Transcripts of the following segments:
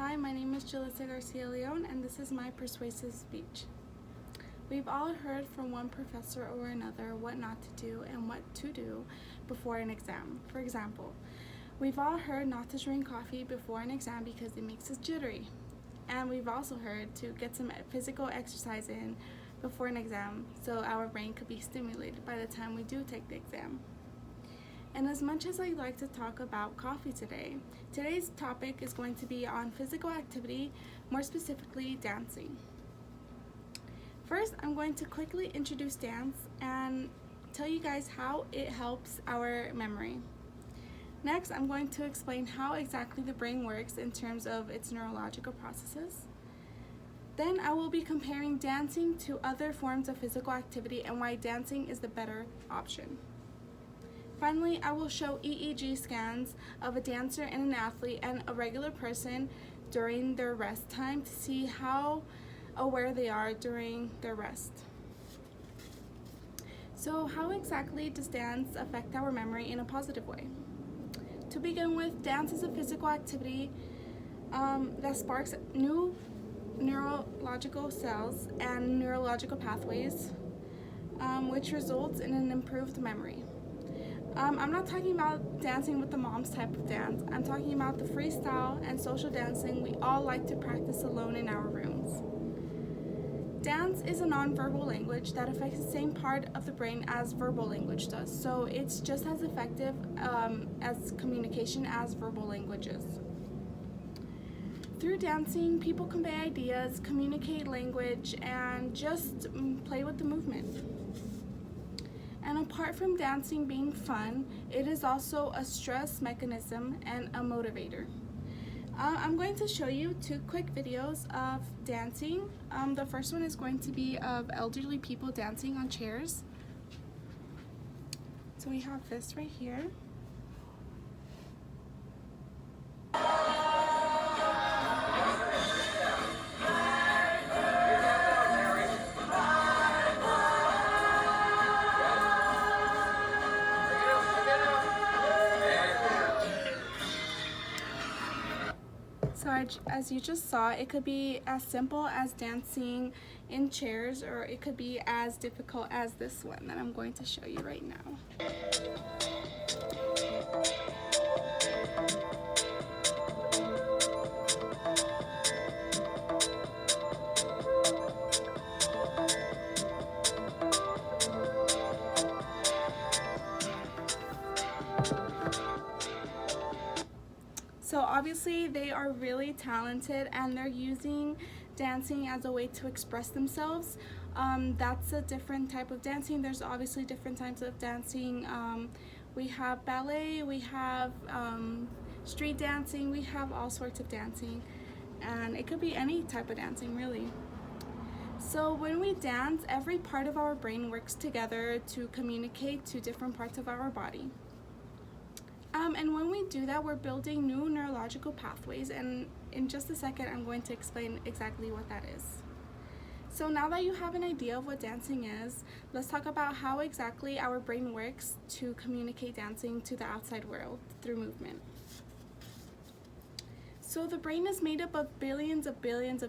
Hi, my name is Julissa Garcia-Leon, and this is my persuasive speech. We've all heard from one professor or another what not to do and what to do before an exam. For example, we've all heard not to drink coffee before an exam because it makes us jittery. And we've also heard to get some physical exercise in before an exam so our brain could be stimulated by the time we do take the exam. And as much as I'd like to talk about coffee today, today's topic is going to be on physical activity, more specifically dancing. First, I'm going to quickly introduce dance and tell you guys how it helps our memory. Next, I'm going to explain how exactly the brain works in terms of its neurological processes. Then I will be comparing dancing to other forms of physical activity and why dancing is the better option. Finally, I will show EEG scans of a dancer and an athlete and a regular person during their rest time to see how aware they are during their rest. So how exactly does dance affect our memory in a positive way? To begin with, dance is a physical activity that sparks new neurological cells and neurological pathways, which results in an improved memory. I'm not talking about dancing with the moms type of dance. I'm talking about the freestyle and social dancing we all like to practice alone in our rooms. Dance is a nonverbal language that affects the same part of the brain as verbal language does, so it's just as effective as communication as verbal languages. Through dancing, people convey ideas, communicate language, and just play with the movement. And apart from dancing being fun, it is also a stress mechanism and a motivator. I'm going to show you two quick videos of dancing. The first one is going to be of elderly people dancing on chairs. So we have this right here. So as you just saw, it could be as simple as dancing in chairs, or it could be as difficult as this one that I'm going to show you right now. So obviously they are really talented and they're using dancing as a way to express themselves. That's a different type of dancing. There's obviously different types of dancing. We have ballet, we have street dancing, we have all sorts of dancing, and it could be any type of dancing really. So when we dance, every part of our brain works together to communicate to different parts of our body. And when we do that, we're building new neurological pathways, and in just a second I'm going to explain exactly what that is. So now that you have an idea of what dancing is, let's talk about how exactly our brain works to communicate dancing to the outside world through movement. So the brain is made up of billions of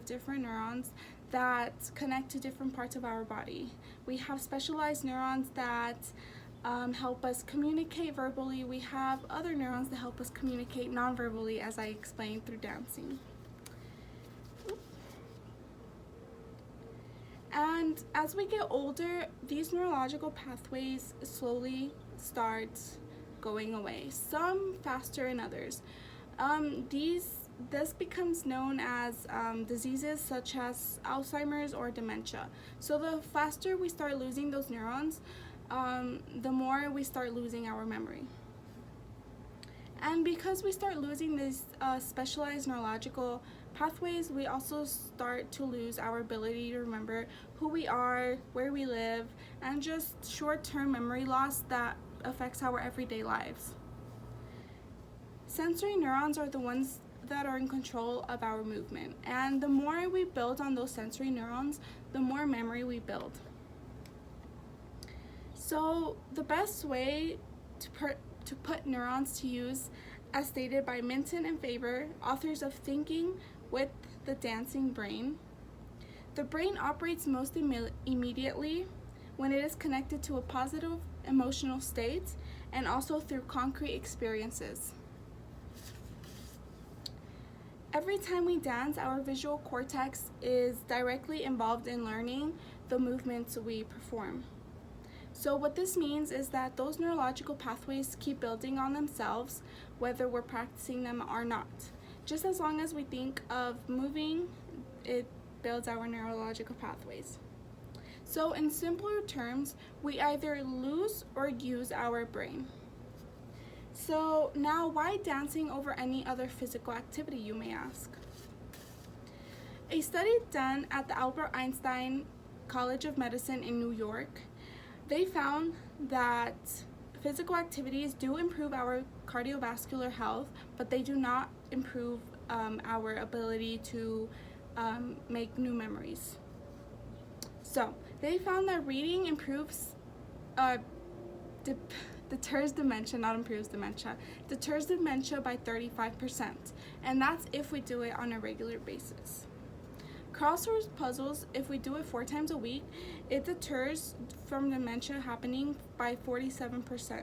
different neurons that connect to different parts of our body. We have specialized neurons that help us communicate verbally. We have other neurons that help us communicate non-verbally, as I explained through dancing. And as we get older, these neurological pathways slowly start going away, some faster than others. This becomes known as diseases such as Alzheimer's or dementia. So the faster we start losing those neurons, the more we start losing our memory. And because we start losing these specialized neurological pathways, we also start to lose our ability to remember who we are, where we live, and just short-term memory loss that affects our everyday lives. Sensory neurons are the ones that are in control of our movement, and the more we build on those sensory neurons, the more memory we build. So the best way to put neurons to use, as stated by Minton and Faber, authors of Thinking with the dancing brain. The brain operates most immediately when it is connected to a positive emotional state and also through concrete experiences. Every time we dance, our visual cortex is directly involved in learning the movements we perform. So what this means is that those neurological pathways keep building on themselves whether we're practicing them or not. Just as long as we think of moving, it builds our neurological pathways. So in simpler terms, we either lose or use our brain. So now, why dancing over any other physical activity, you may ask? A study done at the Albert Einstein College of Medicine in New York, they found that physical activities do improve our cardiovascular health, but they do not improve our ability to make new memories. So they found that reading improves deters dementia, not improves dementia, deters dementia by 35%, and that's if we do it on a regular basis. Crossword puzzles, if we do it 4 times a week, it deters from dementia happening by 47%.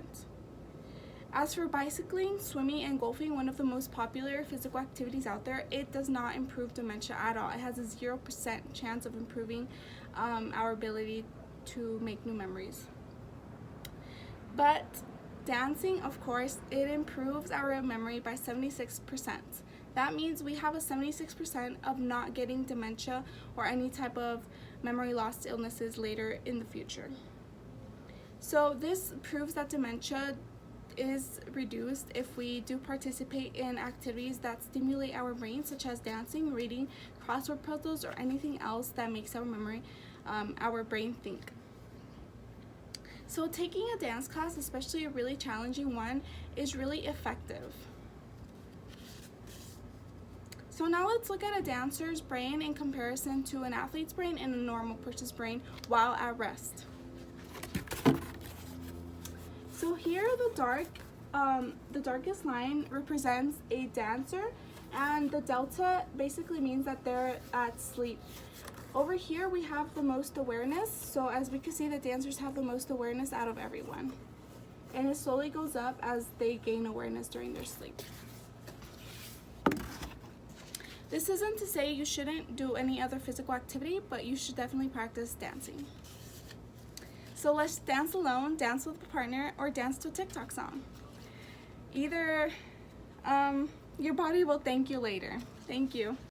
As for bicycling, swimming, and golfing, one of the most popular physical activities out there, it does not improve dementia at all. It has a 0% chance of improving our ability to make new memories. But dancing, of course, it improves our memory by 76%. That means we have a 76% of not getting dementia or any type of memory loss illnesses later in the future. So this proves that dementia is reduced if we do participate in activities that stimulate our brain, such as dancing, reading, crossword puzzles, or anything else that makes our brain think. So taking a dance class, especially a really challenging one, is really effective. So now let's look at a dancer's brain in comparison to an athlete's brain and a normal person's brain while at rest. So here the darkest line represents a dancer, and the delta basically means that they're at sleep. Over here we have the most awareness, so as we can see, the dancers have the most awareness out of everyone. And it slowly goes up as they gain awareness during their sleep. This isn't to say you shouldn't do any other physical activity, but you should definitely practice dancing. So let's dance alone, dance with a partner, or dance to a TikTok song. Either your body will thank you later. Thank you.